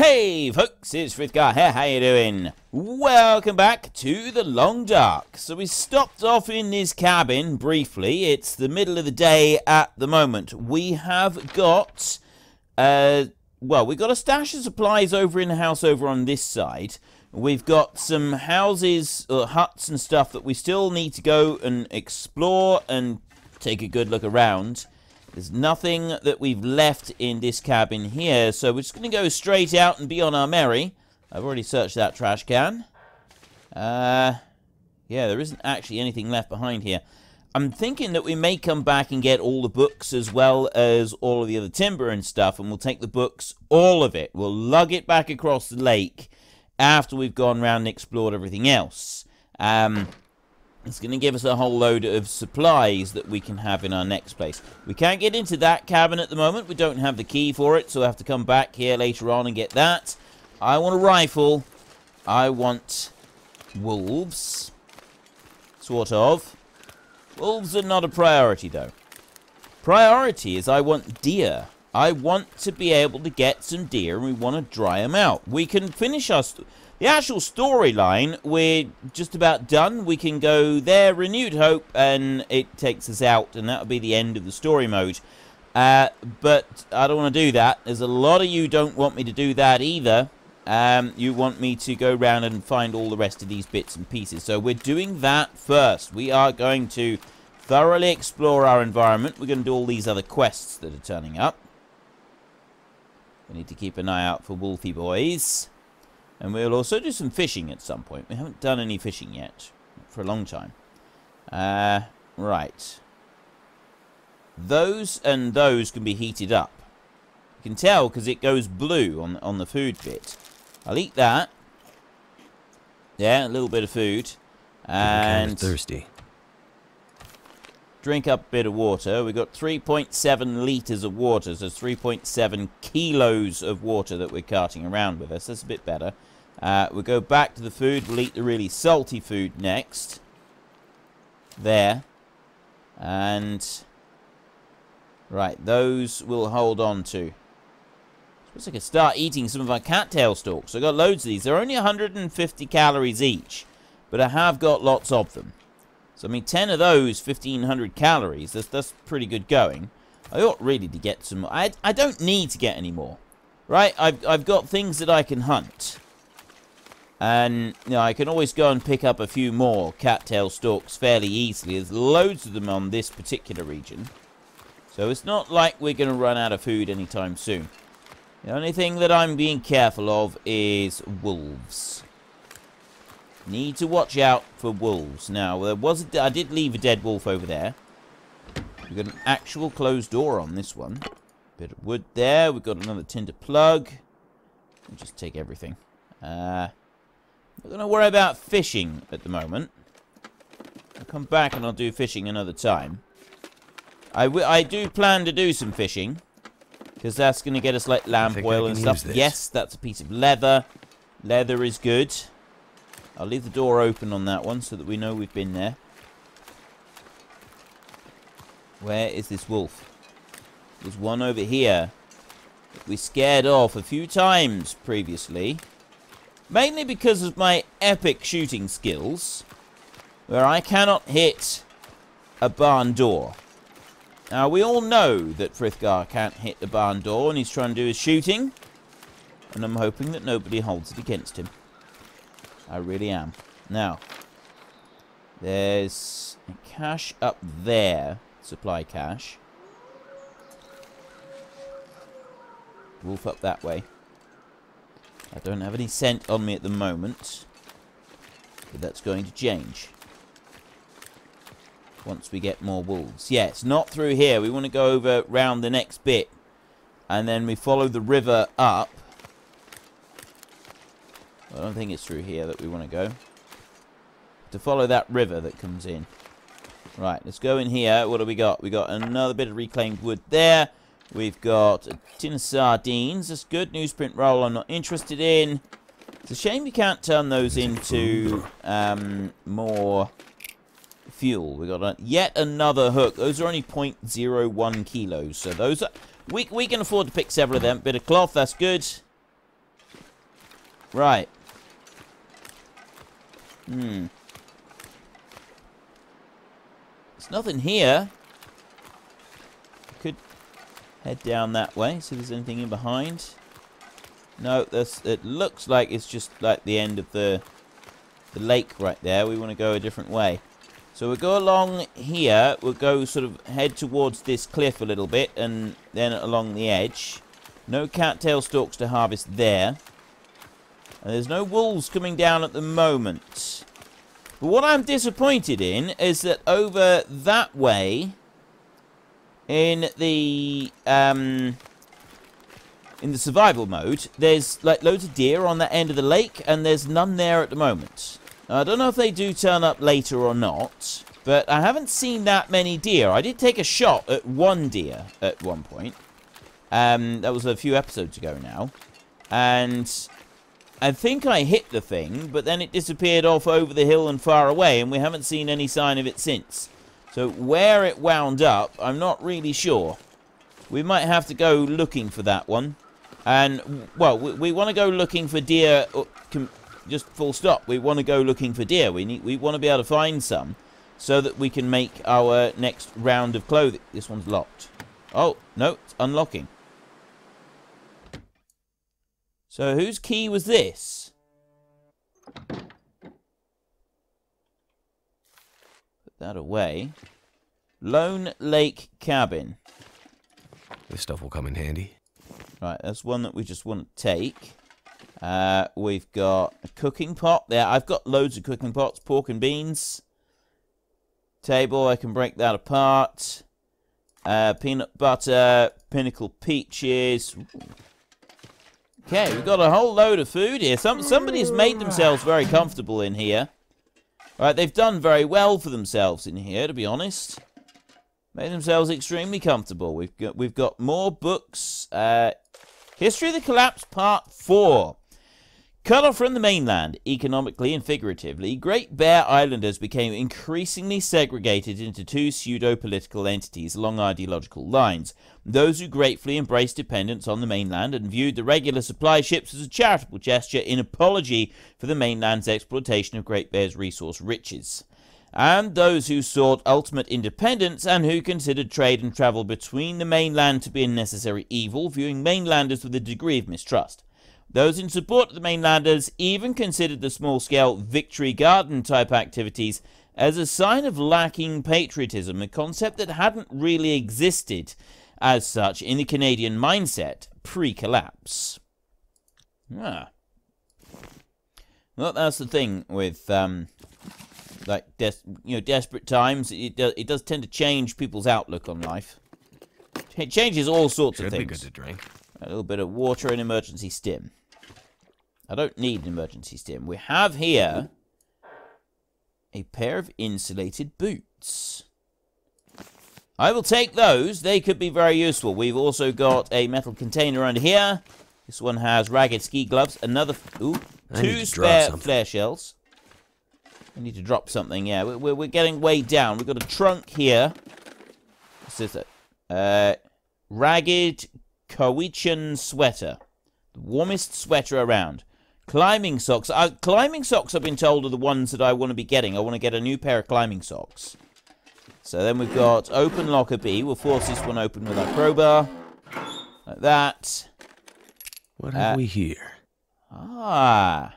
Hey folks, it's Frithgar here, how you doing? Welcome back to the Long Dark. So we stopped off in this cabin briefly. It's the middle of the day at the moment. We have got, well, we've got a stash of supplies over in the house over on this side. We've got some houses, huts and stuff that we still need to go and explore and take a good look around. There's nothing that we've left in this cabin here, so we're just going to go straight out and be on our merry. I've already searched that trash can. Yeah, there isn't actually anything left behind here. I'm thinking that we may come back and get all the books as well as all of the other timber and stuff, and we'll take the books, all of it. We'll lug it back across the lake after we've gone around and explored everything else. It's going to give us a whole load of supplies that we can have in our next place. We can't get into that cabin at the moment. We don't have the key for it, so we'll have to come back here later on and get that. I want a rifle. I want wolves. Sort of. Wolves are not a priority, though. Priority is I want deer. I want to be able to get some deer, and we want to dry them out. We can finish our... The actual storyline, we're just about done. We can go there, renewed hope, and it takes us out, and that'll be the end of the story mode. But I don't want to do that. There's a lot of you don't want me to do that either. You want me to go around and find all the rest of these bits and pieces. So we're doing that first. We are going to thoroughly explore our environment. We're going to do all these other quests that are turning up. We need to keep an eye out for wolfy boys. And we'll also do some fishing at some point. We haven't done any fishing yet for a long time. Right. Those and those can be heated up. You can tell because it goes blue on the food bit. I'll eat that. Yeah, a little bit of food. And thirsty. Drink up a bit of water. We've got 3.7 litres of water, so 3.7 kilos of water that we're carting around with us. That's a bit better. We'll go back to the food. We'll eat the really salty food next. There. And... right, those we'll hold on to. I suppose I could start eating some of our cattail stalks. I've got loads of these. They're only 150 calories each, but I have got lots of them. So, I mean, 10 of those, 1,500 calories. That's pretty good going. I ought really to get some more. I don't need to get any more. Right? I've got things that I can hunt. And, you know, I can always go and pick up a few more cattail stalks fairly easily. There's loads of them on this particular region. So, it's not like we're going to run out of food anytime soon. The only thing that I'm being careful of is wolves. Need to watch out for wolves. Now, I did leave a dead wolf over there. We've got an actual closed door on this one. Bit of wood there. We've got another tinder plug. We'll just take everything. Not going to worry about fishing at the moment. I'll come back and I'll do fishing another time. I do plan to do some fishing. Because that's going to get us like lamp oil and stuff. Yes, that's a piece of leather. Leather is good. I'll leave the door open on that one so that we know we've been there. Where is this wolf? There's one over here that we scared off a few times previously. Mainly because of my epic shooting skills. Where I cannot hit a barn door. Now, we all know that Frithgar can't hit the barn door and he's trying to do his shooting. And I'm hoping that nobody holds it against him. I really am. Now, there's a cache up there. Supply cache. Wolf up that way. I don't have any scent on me at the moment. But that's going to change. Once we get more wolves. Yeah, it's not through here. We want to go over round the next bit. And then we follow the river up. I don't think it's through here that we want to go. To follow that river that comes in. Right, let's go in here. What do we got? We got another bit of reclaimed wood there. We've got a tin of sardines. That's good. Newsprint roll I'm not interested in. It's a shame we can't turn those into more fuel. We got yet another hook. Those are only 0.01 kilos. So those are... We can afford to pick several of them. Bit of cloth, that's good. Right. There's nothing here. Could head down that way, see if there's anything in behind. No, it looks like it's just like the end of the lake right there. We want to go a different way. So we'll go along here. We'll go sort of head towards this cliff a little bit and then along the edge. No cattail stalks to harvest there. And there's no wolves coming down at the moment. But what I'm disappointed in is that over that way, in the survival mode, there's like loads of deer on that end of the lake, and there's none there at the moment. Now, I don't know if they do turn up later or not, but I haven't seen that many deer. I did take a shot at one deer at one point. That was a few episodes ago now. And I think I hit the thing, but then it disappeared off over the hill and far away, and we haven't seen any sign of it since. So where it wound up, I'm not really sure. We might have to go looking for that one. And, well, we want to go looking for deer, just full stop. We want to go looking for deer. We want to be able to find some so that we can make our next round of clothing. This one's locked. Oh, no, it's unlocking. So whose key was this? Put that away. Lone Lake Cabin. This stuff will come in handy. Right, that's one that we just want to take. We've got a cooking pot there. I've got loads of cooking pots, pork and beans. Table, I can break that apart. Peanut butter, pinnacle peaches. Okay, we've got a whole load of food here. Somebody's made themselves very comfortable in here. Right, they've done very well for themselves in here, to be honest. Made themselves extremely comfortable. We've got more books. History of the Collapse Part 4. Cut off from the mainland, economically and figuratively, Great Bear Islanders became increasingly segregated into two pseudo-political entities along ideological lines. Those who gratefully embraced dependence on the mainland and viewed the regular supply ships as a charitable gesture in apology for the mainland's exploitation of Great Bear's resource riches. And those who sought ultimate independence and who considered trade and travel between the mainland to be a necessary evil, viewing mainlanders with a degree of mistrust. Those in support of the mainlanders even considered the small-scale Victory Garden-type activities as a sign of lacking patriotism, a concept that hadn't really existed as such in the Canadian mindset pre-collapse. Ah. Well, that's the thing with, like, desperate times. It does tend to change people's outlook on life. It changes all sorts of things. Should be good to drink. A little bit of water and emergency stim. I don't need an emergency stim. We have here a pair of insulated boots. I will take those. They could be very useful. We've also got a metal container under here. This one has ragged ski gloves. Another... Ooh, 2 spare flare shells. I need to drop something, yeah. We're getting way down. We've got a trunk here. What's this? Ragged Cowichan sweater. The warmest sweater around. Climbing socks. Climbing socks, I've been told, are the ones that I want to be getting. I want to get a new pair of climbing socks. So then we've got open locker B. We'll force this one open with our crowbar. Like that. What have we here? Ah.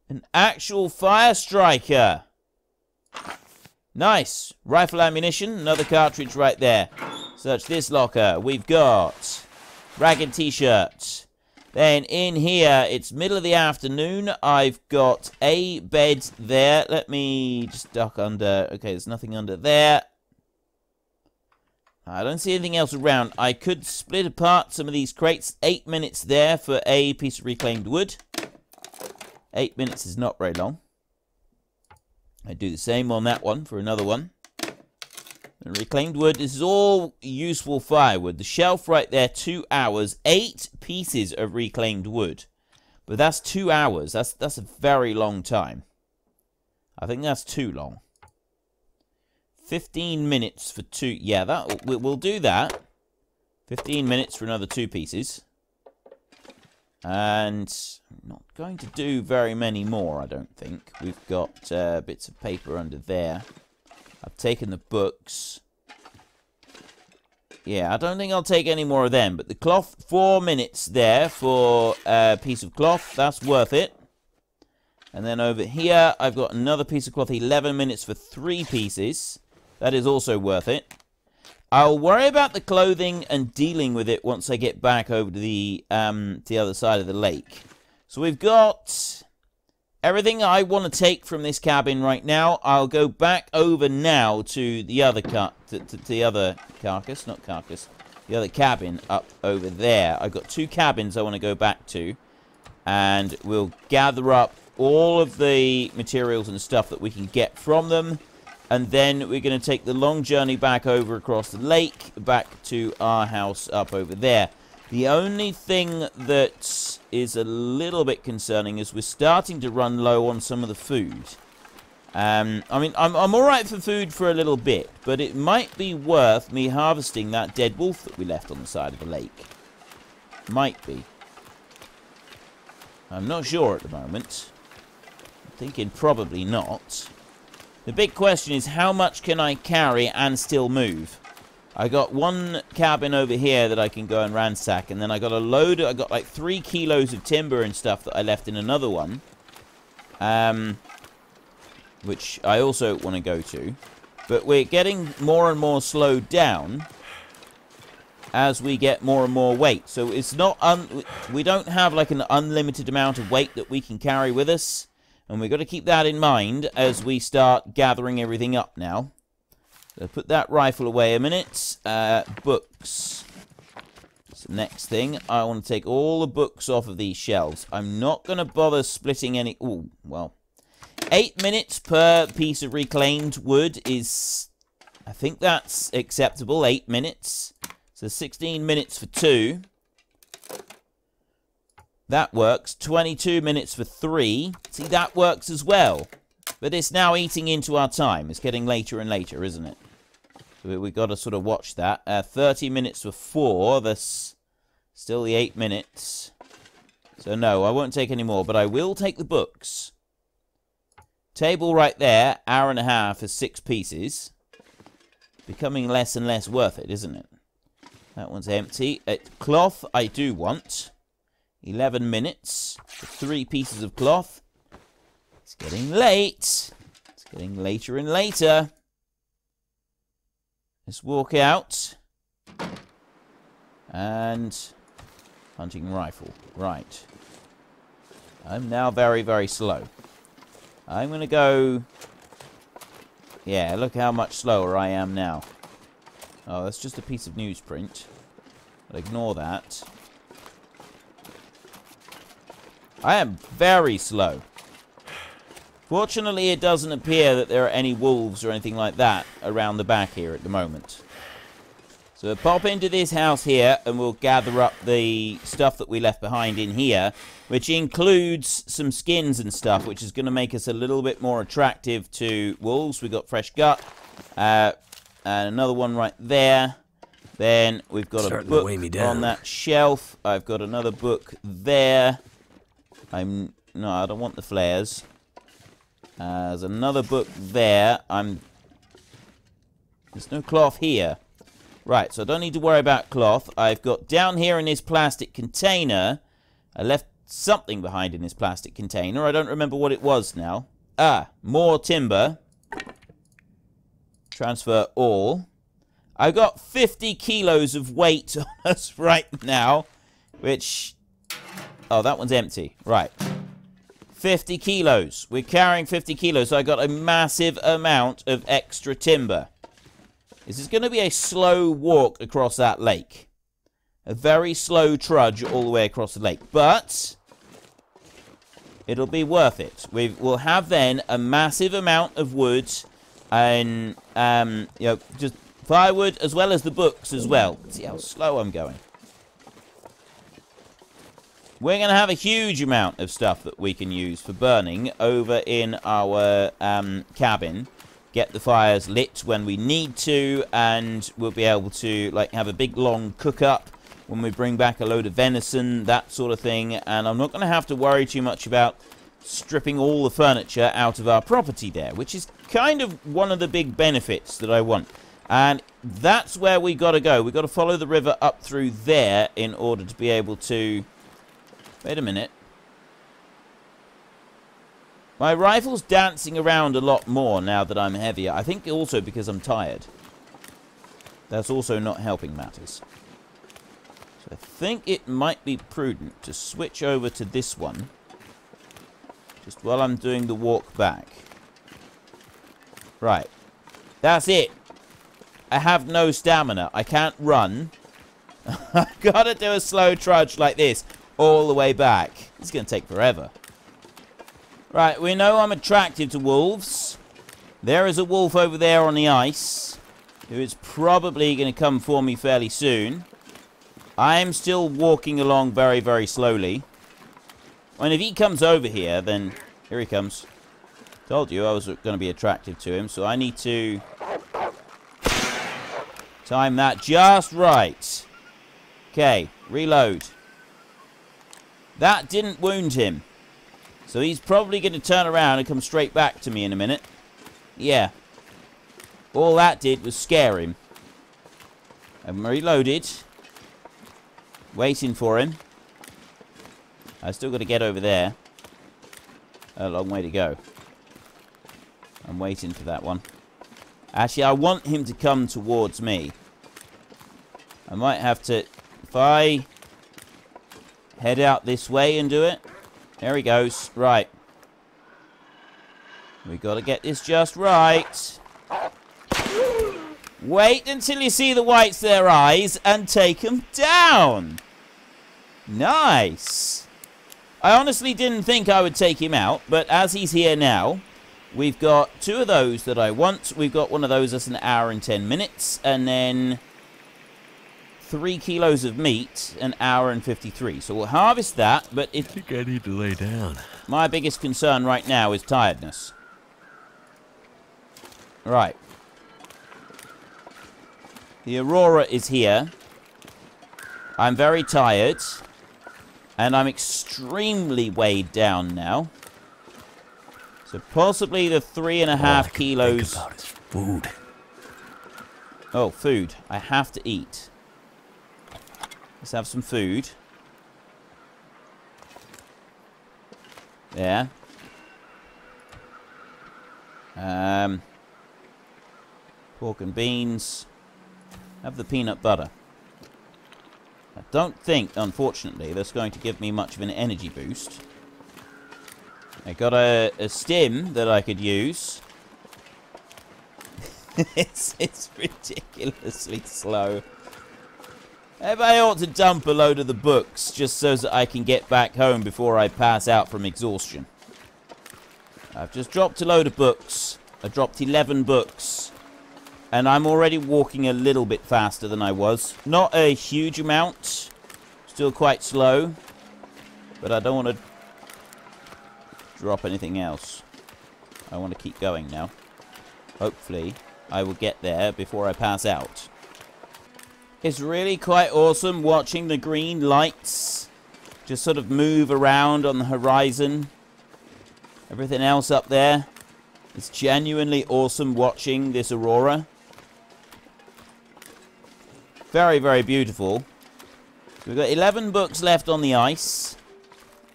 An actual fire striker. Nice. Rifle ammunition. Another cartridge right there. Search this locker. We've got ragged t-shirt. Then in here, it's middle of the afternoon. I've got a bed there. Let me just duck under. Okay, there's nothing under there. I don't see anything else around. I could split apart some of these crates. 8 minutes there for a piece of reclaimed wood. 8 minutes is not very long. I do the same on that one for another one. And reclaimed wood, this is all useful firewood. The shelf right there, 2 hours, 8 pieces of reclaimed wood. But that's 2 hours. That's a very long time. I think that's too long. 15 minutes for 2. Yeah, we'll do that. 15 minutes for another 2 pieces. And I'm not going to do very many more, I don't think. We've got bits of paper under there. I've taken the books. Yeah, I don't think I'll take any more of them. But the cloth, 4 minutes there for a piece of cloth. That's worth it. And then over here, I've got another piece of cloth, 11 minutes for 3 pieces. That is also worth it. I'll worry about the clothing and dealing with it once I get back over to the other side of the lake. So we've got everything I want to take from this cabin right now. I'll go back over now to the other the other cabin up over there. I've got 2 cabins I want to go back to, and we'll gather up all of the materials and stuff that we can get from them. And then we're going to take the long journey back over across the lake, back to our house up over there. The only thing that is a little bit concerning is we're starting to run low on some of the food. I mean, I'm alright for food for a little bit, but it might be worth me harvesting that dead wolf that we left on the side of the lake. Might be. I'm not sure at the moment. I'm thinking probably not. The big question is, how much can I carry and still move? I got 1 cabin over here that I can go and ransack, and then I got I got like 3 kilos of timber and stuff that I left in another one, which I also want to go to. But we're getting more and more slowed down as we get more and more weight. So it's not we don't have like an unlimited amount of weight that we can carry with us. And we've got to keep that in mind as we start gathering everything up now. So put that rifle away a minute. Books. That's the next thing. I want to take all the books off of these shelves. I'm not going to bother splitting any... Ooh, well. 8 minutes per piece of reclaimed wood is... I think that's acceptable. 8 minutes. So 16 minutes for 2. That works. 22 minutes for 3. See, that works as well. But it's now eating into our time. It's getting later and later, isn't it? So we've got to sort of watch that. 30 minutes for 4. That's still the 8 minutes. So no, I won't take any more. But I will take the books. Table right there. Hour and a half for 6 pieces. Becoming less and less worth it, isn't it? That one's empty. Cloth I do want. 11 minutes for 3 pieces of cloth. It's getting late. It's getting later and later. Let's walk out. And hunting rifle. Right. I'm now very, very slow. I'm going to go... Yeah, look how much slower I am now. Oh, that's just a piece of newsprint. I'll ignore that. I am very slow. Fortunately, it doesn't appear that there are any wolves or anything like that around the back here at the moment. So we'll pop into this house here and we'll gather up the stuff that we left behind in here, which includes some skins and stuff, which is going to make us a little bit more attractive to wolves. We've got fresh gut, and another one right there. Then we've got a book on that shelf. I've got another book there. No, I don't want the flares. There's another book there. There's no cloth here. Right, so I don't need to worry about cloth. I've got down here in this plastic container. I left something behind in this plastic container. I don't remember what it was now. More timber. Transfer all. I've got 50 kilos of weight on us right now, which... Oh, that one's empty. Right. 50 kilos. We're carrying 50 kilos, so I got a massive amount of extra timber. This is going to be a slow walk across that lake. A very slow trudge all the way across the lake. But it'll be worth it. We'll have then a massive amount of wood and, you know, just firewood as well as the books as well. See how slow I'm going. We're going to have a huge amount of stuff that we can use for burning over in our cabin. Get the fires lit when we need to, and we'll be able to like have a big long cook up when we bring back a load of venison, that sort of thing. And I'm not going to have to worry too much about stripping all the furniture out of our property there, which is kind of one of the big benefits that I want. And that's where we got to go. We've got to follow the river up through there in order to be able to... Wait a minute. My rifle's dancing around a lot more now that I'm heavier. I think also because I'm tired. That's also not helping matters. So I think it might be prudent to switch over to this one just while I'm doing the walk back. Right. That's it. I have no stamina. I can't run. I've got to do a slow trudge like this all the way back. It's going to take forever. Right, we know I'm attracted to wolves. There is a wolf over there on the ice who is probably going to come for me fairly soon. I am still walking along very, very slowly. And if he comes over here, then... Here he comes. Told you I was going to be attractive to him, so I need to... time that just right. Okay, reload. That didn't wound him. So he's probably going to turn around and come straight back to me in a minute. Yeah. All that did was scare him. I'm reloaded. Waiting for him. I still got to get over there. A long way to go. I'm waiting for that one. Actually, I want him to come towards me. I might have to... If I head out this way and do it... There he goes. Right. We got to get this just right. Wait until you see the whites of their eyes and take them down. Nice. I honestly didn't think I would take him out, but as he's here now, we've got 2 of those that I want. We've got one of those that's an hour and 10 minutes, and then 3 kilos of meat, an hour and 53. So we'll harvest that, but I think I need to lay down. My biggest concern right now is tiredness. Right. The aurora is here. I'm very tired. And I'm extremely weighed down now. So possibly the 3.5 kilos. Think about is food. Oh, food. I have to eat. Let's have some food. There. Pork and beans. Have the peanut butter. I don't think, unfortunately, that's going to give me much of an energy boost. I got a stim that I could use. it's ridiculously slow. Maybe I ought to dump a load of the books just so that I can get back home before I pass out from exhaustion. I've just dropped a load of books. I dropped 11 books. And I'm already walking a little bit faster than I was. Not a huge amount. Still quite slow. But I don't want to drop anything else. I want to keep going now. Hopefully, I will get there before I pass out. It's really quite awesome watching the green lights just sort of move around on the horizon. Everything else up there. It's genuinely awesome watching this aurora. Very, very beautiful. We've got 11 books left on the ice.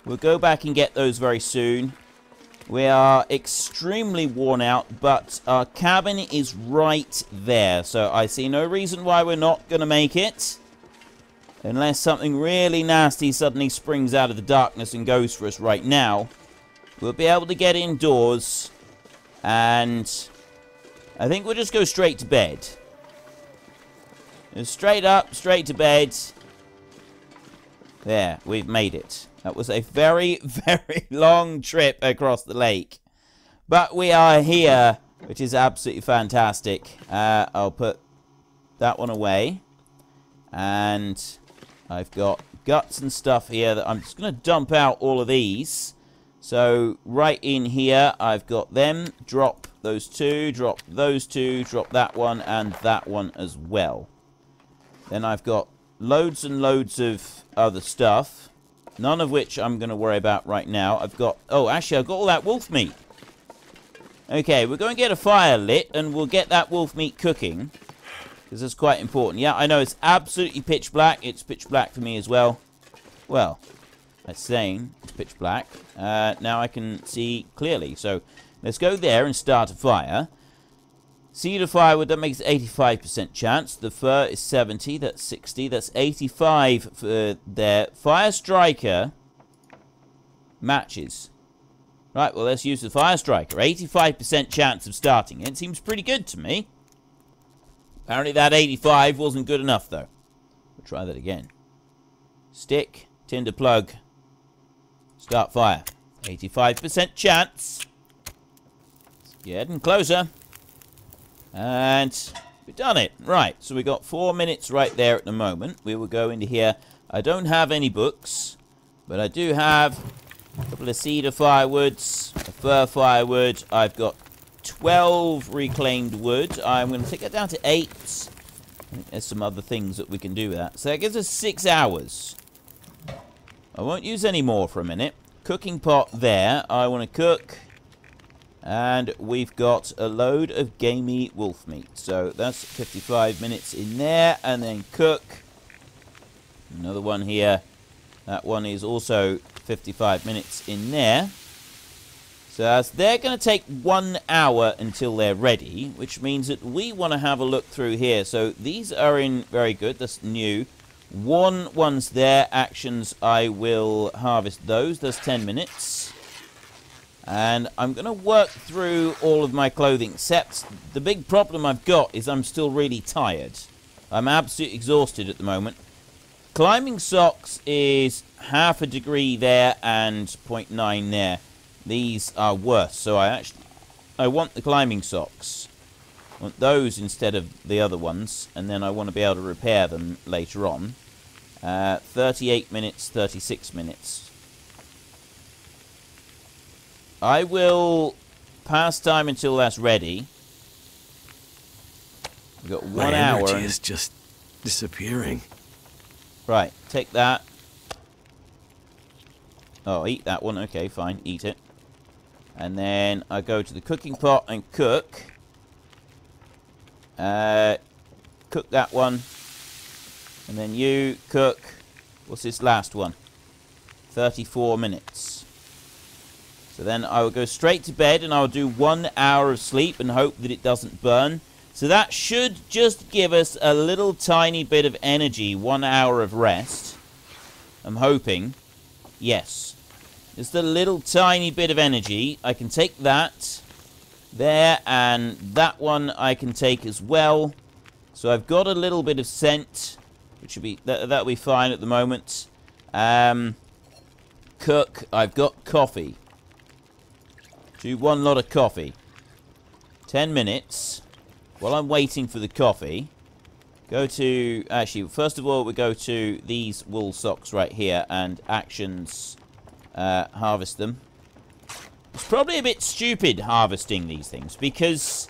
We'll go back and get those very soon. We are extremely worn out, but our cabin is right there. So I see no reason why we're not going to make it. Unless something really nasty suddenly springs out of the darkness and goes for us right now. We'll be able to get indoors. And I think we'll just go straight to bed. Straight up, straight to bed. There, we've made it. That was a very, very long trip across the lake. But we are here, which is absolutely fantastic. I'll put that one away. And I've got guts and stuff here that I'm just going to dump out all of these. So right in here, I've got them. Drop those 2, drop those 2, drop that one, and that one as well. Then I've got loads and loads of other stuff. None of which I'm going to worry about right now. I've got... Oh, actually, I've got all that wolf meat. Okay, we're going to get a fire lit, and we'll get that wolf meat cooking. Because that's quite important. Yeah, I know it's absolutely pitch black. It's pitch black for me as well. Well, that's saying it's pitch black. Now I can see clearly. So, let's go there and start a fire. Cedar firewood, that makes 85% chance. The fir is 70, that's 60, that's 85 for there. Fire striker matches. Right, well, let's use the fire striker. 85% chance of starting it. Seems pretty good to me. Apparently that 85 wasn't good enough, though. We'll try that again. Stick, tinder plug, start fire. 85% chance. Getting closer. And we've done it. Right, so we got 4 minutes right there at the moment. We will go into here. I don't have any books, but I do have a couple of cedar firewoods, a fir firewood. I've got 12 reclaimed wood. I'm going to take that down to 8. I think there's some other things that we can do with that. So that gives us 6 hours. I won't use any more for a minute. Cooking pot there. I want to cook. And we've got a load of gamey wolf meat. So that's 55 minutes in there. And then cook. Another one here. That one is also 55 minutes in there. So they're going to take 1 hour until they're ready. Which means that we want to have a look through here. So these are in very good. That's new. One's there. Actions, I will harvest those. That's 10 minutes. And I'm going to work through all of my clothing, except the big problem I've got is I'm still really tired. I'm absolutely exhausted at the moment. Climbing socks is half a degree there and 0.9 there. These are worse, so I want the climbing socks. I want those instead of the other ones, and then I want to be able to repair them later on. 38 minutes, 36 minutes. I will pass time until that's ready. We've got 1 hour. My energy is just disappearing. Right, take that. Oh, eat that one. Okay, fine, eat it. And then I go to the cooking pot and cook. Cook that one. And then you cook. What's this last one? 34 minutes. So then I will go straight to bed and I'll do 1 hour of sleep and hope that it doesn't burn. So that should just give us a little tiny bit of energy, 1 hour of rest. I'm hoping. Yes. Just a little tiny bit of energy. I can take that there, and that one I can take as well. So I've got a little bit of scent, which should be that'll be fine at the moment. Cook. I've got coffee. Do 1 lot of coffee. 10 minutes. While I'm waiting for the coffee, go to... Actually, first of all, we go to these wool socks right here and actions, harvest them. It's probably a bit stupid harvesting these things because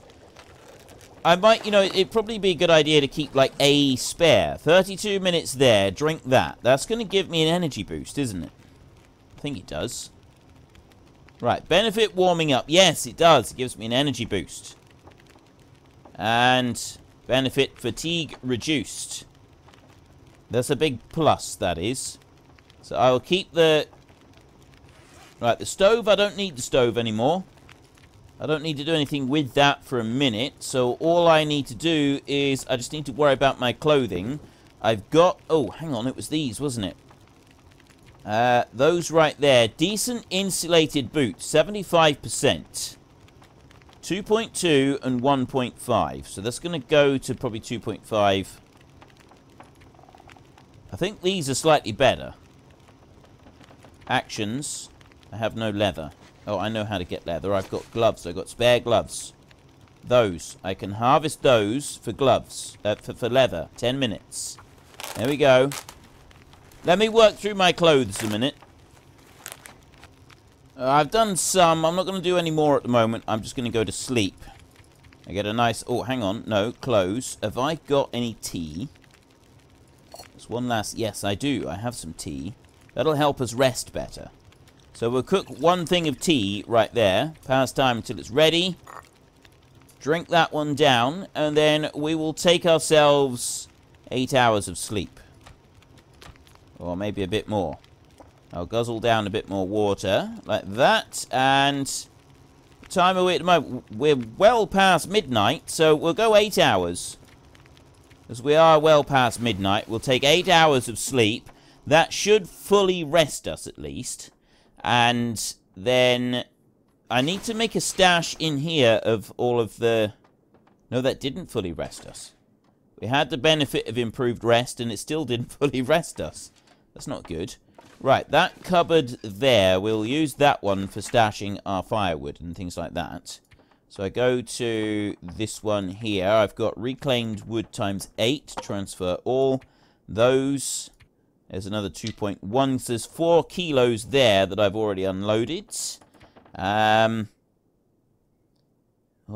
I might, you know, it'd probably be a good idea to keep like a spare. 32 minutes there, drink that. That's going to give me an energy boost, isn't it? I think it does. Right, benefit warming up. Yes, it does. It gives me an energy boost. And benefit fatigue reduced. That's a big plus, that is. So I will keep the... Right, the stove, I don't need the stove anymore. I don't need to do anything with that for a minute. So all I need to do is I just need to worry about my clothing. I've got... Oh, hang on, it was these, wasn't it? Those right there. Decent insulated boots. 75%. 2.2 and 1.5. So that's going to go to probably 2.5. I think these are slightly better. Actions. I have no leather. Oh, I know how to get leather. I've got gloves. I've got spare gloves. Those. I can harvest those for gloves. For leather. 10 minutes. There we go. Let me work through my clothes a minute. I've done some. I'm not going to do any more at the moment. I'm just going to go to sleep. I get a nice... Oh, hang on. No, clothes. Have I got any tea? There's one last... Yes, I do. I have some tea. That'll help us rest better. So we'll cook one thing of tea right there. Pass time until it's ready. Drink that one down. And then we will take ourselves 8 hours of sleep. Or maybe a bit more. I'll guzzle down a bit more water. Like that. And... time are we at the moment? We're well past midnight. So we'll go 8 hours. As we are well past midnight. We'll take 8 hours of sleep. That should fully rest us at least. And then I need to make a stash in here of all of the... No, that didn't fully rest us. We had the benefit of improved rest, and it still didn't fully rest us. That's not good. Right, that cupboard there, we'll use that one for stashing our firewood and things like that. So I go to this one here. I've got reclaimed wood times 8. Transfer all those... There's another 2.1. So there's 4 kilos there that I've already unloaded. What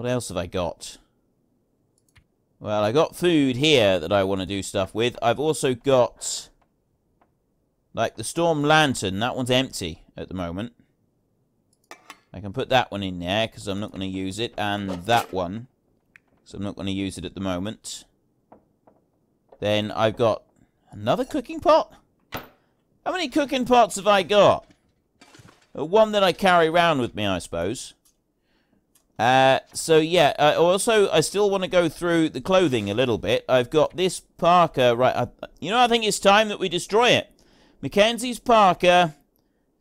else have I got? Well, I got food here that I want to do stuff with. I've also got, like, the storm lantern. That one's empty at the moment. I can put that one in there because I'm not going to use it. And that one. So I'm not going to use it at the moment. Then I've got another cooking pot. How many cooking pots have I got? One that I carry around with me, I suppose. So, yeah. I still want to go through the clothing a little bit. I've got this parka. Right. I think it's time that we destroy it. Mackenzie's parka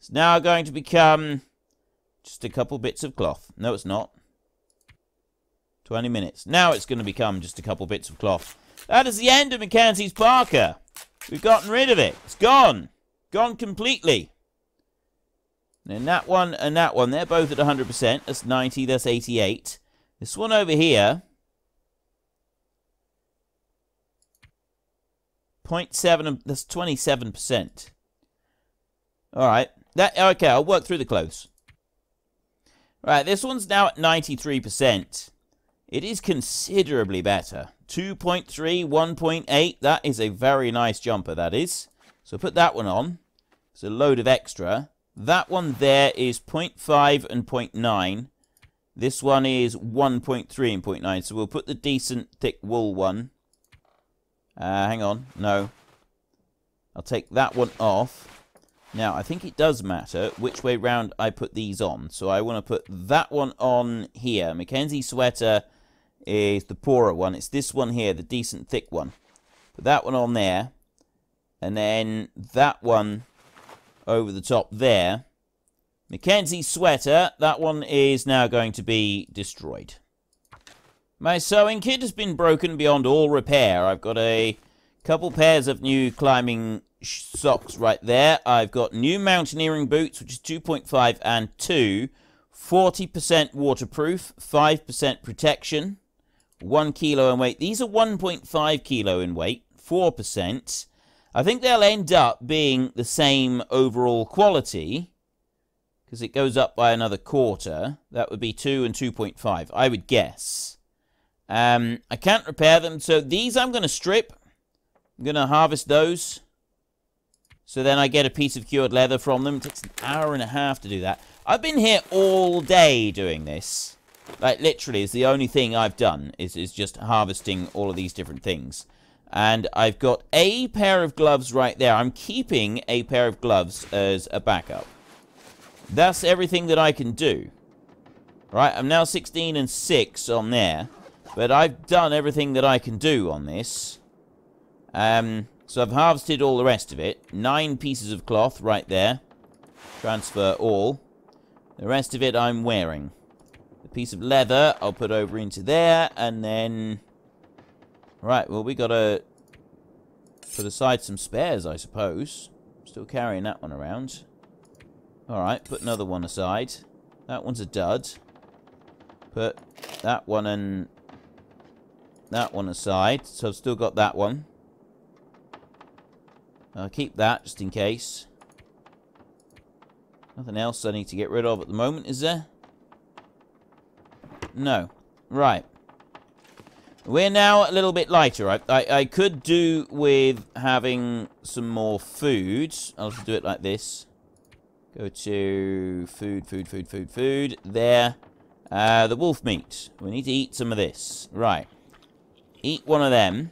is now going to become just a couple bits of cloth. No, it's not. 20 minutes. Now it's going to become just a couple bits of cloth. That is the end of Mackenzie's parka. We've gotten rid of it. It's gone. Gone completely. And that one and that one, they're both at 100%. That's 90, that's 88. This one over here, 0.7, that's 27%. Alright. Okay, I'll work through the clothes. Right, this one's now at 93%. It is considerably better. 2.3, 1.8. That is a very nice jumper, that is. So put that one on. It's a load of extra. That one there is 0.5 and 0.9. This one is 1.3 and 0.9. So we'll put the decent thick wool one. Hang on. No. I'll take that one off. Now, I think it does matter which way round I put these on. So I want to put that one on here. Mackenzie sweater is the poorer one. It's this one here, the decent thick one. Put that one on there. And then that one over the top there. Mackenzie's sweater, that one is now going to be destroyed. My sewing kit has been broken beyond all repair. I've got a couple pairs of new climbing socks right there. I've got new mountaineering boots, which is 2.5 and 2. 40% waterproof, 5% protection, 1 kilo in weight. These are 1.5 kilo in weight, 4%. I think they'll end up being the same overall quality, because it goes up by another quarter. That would be 2 and 2.5, I would guess. I can't repair them, so these I'm going to strip. I'm going to harvest those. So then I get a piece of cured leather from them. It takes an hour and a half to do that. I've been here all day doing this. Like, literally, it's the only thing I've done is just harvesting all of these different things. And I've got a pair of gloves right there. I'm keeping a pair of gloves as a backup. That's everything that I can do. Right, I'm now 16 and 6 on there. But I've done everything that I can do on this. So I've harvested all the rest of it. 9 pieces of cloth right there. Transfer all. The rest of it I'm wearing. The piece of leather I'll put over into there. And then... Right, well, we gotta put aside some spares, I suppose. Still carrying that one around. Alright, put another one aside. That one's a dud. Put that one and that one aside. So I've still got that one. I'll keep that, just in case. Nothing else I need to get rid of at the moment, is there? No. Right. We're now a little bit lighter. I could do with having some more food. I'll just do it like this. Go to food. There. The wolf meat. We need to eat some of this. Right. Eat one of them.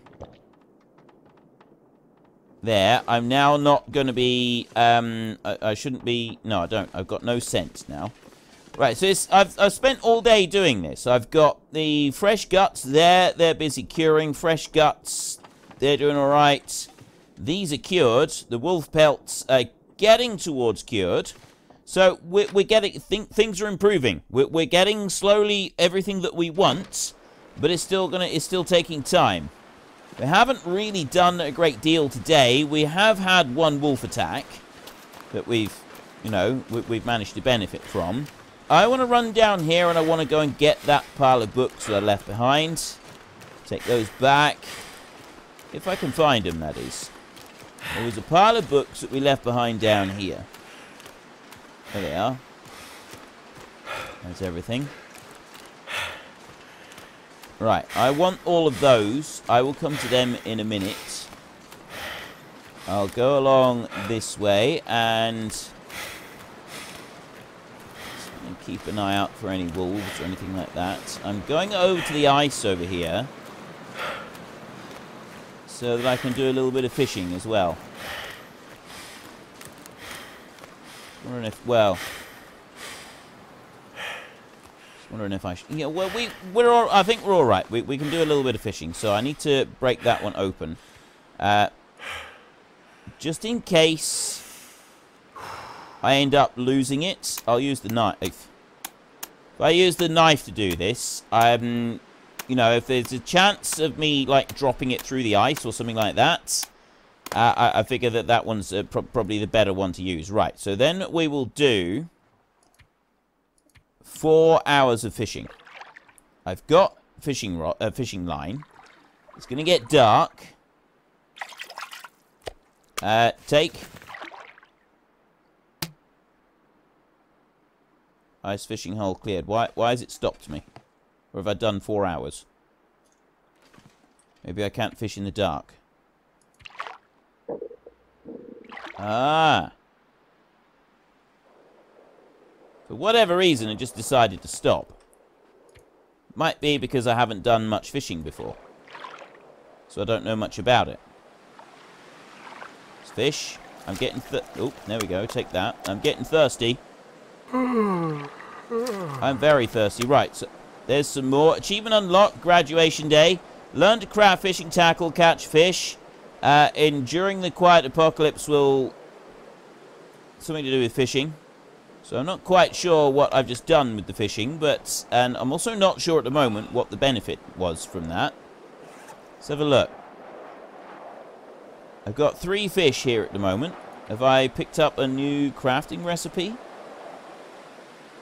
There. I'm now not going to be... I shouldn't be... No, I don't. I've got no scent now. Right, so I've spent all day doing this. I've got the fresh guts there. They're busy curing. Fresh guts. They're doing all right. These are cured. The wolf pelts are getting towards cured. So we're getting... things are improving. We're getting slowly everything that we want. But it's still taking time. We haven't really done a great deal today. We have had one wolf attack that we've managed to benefit from. I want to run down here and I want to go and get that pile of books that I left behind. Take those back. If I can find them, that is. There was a pile of books that we left behind down here. There they are. That's everything. Right, I want all of those. I will come to them in a minute. I'll go along this way and keep an eye out for any wolves or anything like that. I'm going over to the ice over here so that I can do a little bit of fishing as well. Wondering if, well... Wondering if I should... Yeah, well, I think we're all right. We can do a little bit of fishing, so I need to break that one open. Just in case I end up losing it, I'll use the knife. If I use the knife to do this, you know, if there's a chance of me, like, dropping it through the ice or something like that, I figure that one's probably the better one to use. Right, so then we will do 4 hours of fishing. I've got fishing line. It's going to get dark. Take... Ice fishing hole cleared. Why has it stopped me? Or have I done 4 hours? Maybe I can't fish in the dark. Ah. For whatever reason, it just decided to stop. Might be because I haven't done much fishing before. So I don't know much about it. Let's fish. I'm getting... Oh, there we go. Take that. I'm getting thirsty. I'm very thirsty. Right, so there's some more. Achievement unlocked, graduation day. Learn to craft fishing tackle, catch fish. Enduring the quiet apocalypse will... Something to do with fishing. So I'm not quite sure what I've just done with the fishing, but... And I'm also not sure at the moment what the benefit was from that. Let's have a look. I've got 3 fish here at the moment. Have I picked up a new crafting recipe?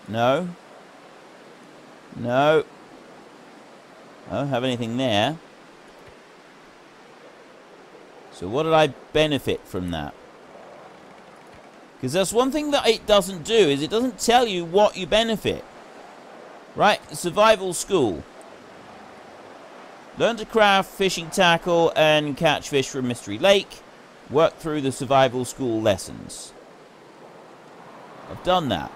No. No. I don't have anything there. So what did I benefit from that? Because that's one thing that it doesn't do, is it doesn't tell you what you benefit. Right? Survival school. Learn to craft fishing tackle and catch fish from Mystery Lake. Work through the survival school lessons. I've done that.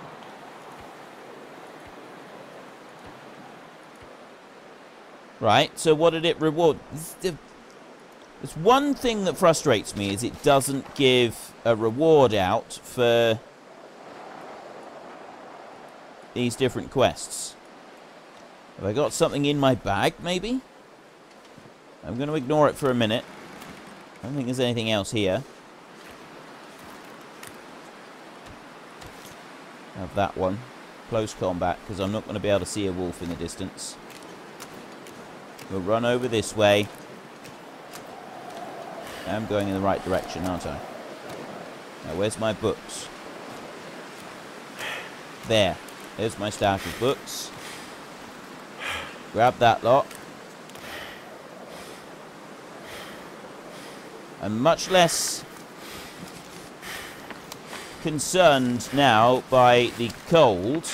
Right, so what did it reward? There's one thing that frustrates me, is it doesn't give a reward out for these different quests. Have I got something in my bag, maybe? I'm going to ignore it for a minute. I don't think there's anything else here. Have that one. Close combat, because I'm not going to be able to see a wolf in the distance. We'll run over this way. I'm going in the right direction, aren't I? Now, where's my books? There. There's my stack of books. Grab that lot. I'm much less concerned now by the cold.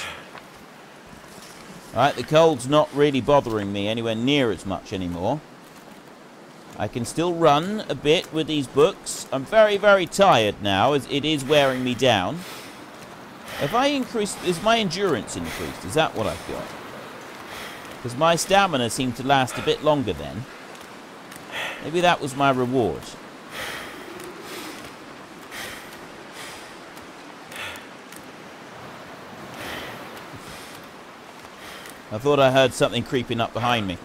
Alright, the cold's not really bothering me anywhere near as much anymore. I can still run a bit with these books. I'm very, very tired now, as it is wearing me down. If I increase... Is my endurance increased? Is that what I've got? Because my stamina seemed to last a bit longer then. Maybe that was my reward. I thought I heard something creeping up behind me.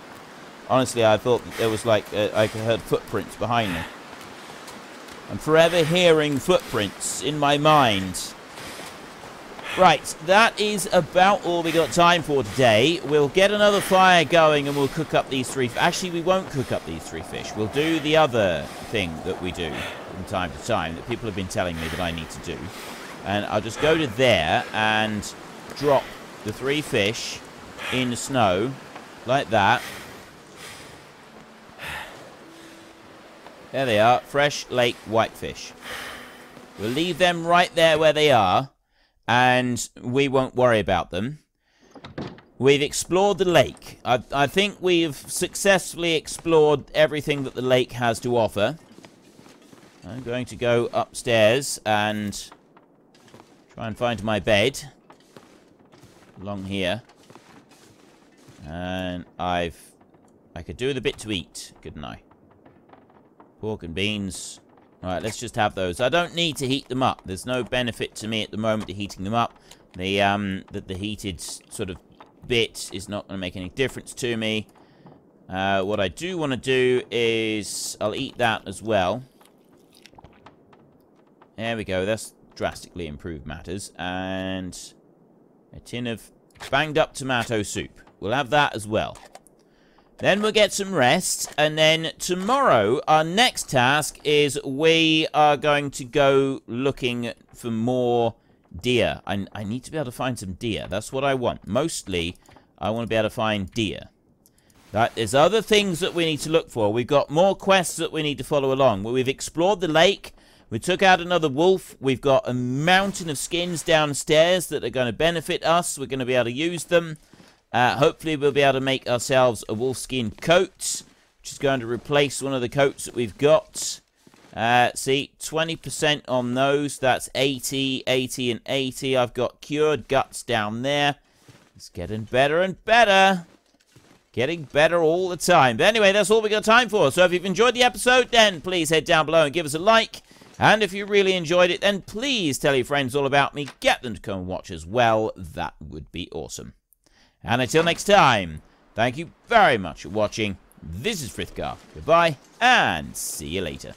Honestly, I thought that there was like... I heard footprints behind me. I'm forever hearing footprints in my mind. Right, that is about all we got time for today. We'll get another fire going and we'll cook up these 3... Actually, we won't cook up these 3 fish. We'll do the other thing that we do from time to time that people have been telling me that I need to do. And I'll just go to there and drop the 3 fish in the snow like that. There they are. Fresh lake whitefish. We'll leave them right there where they are. And we won't worry about them. We've explored the lake. I think we've successfully explored everything that the lake has to offer. I'm going to go upstairs and try and find my bed. Along here. And I could do with a bit to eat, couldn't I? Pork and beans. Alright, let's just have those. I don't need to heat them up. There's no benefit to me at the moment to heating them up. The heated sort of bit is not going to make any difference to me. What I do want to do is... I'll eat that as well. There we go. That's drastically improved matters. And a tin of banged up tomato soup. We'll have that as well. Then we'll get some rest, and then tomorrow, our next task is we are going to go looking for more deer. I need to be able to find some deer. That's what I want. Mostly, I want to be able to find deer. Right, there's other things that we need to look for. We've got more quests that we need to follow along. We've explored the lake. We took out another wolf. We've got a mountain of skins downstairs that are going to benefit us. We're going to be able to use them. Hopefully we'll be able to make ourselves a wolfskin coat, which is going to replace one of the coats that we've got. See, 20% on those. That's 80, 80, and 80. I've got cured guts down there. It's getting better and better. Getting better all the time. But anyway, that's all we got time for. So if you've enjoyed the episode, then please head down below and give us a like. And if you really enjoyed it, then please tell your friends all about me. Get them to come and watch as well. That would be awesome. And until next time, thank you very much for watching. This is Frithgar. Goodbye, and see you later.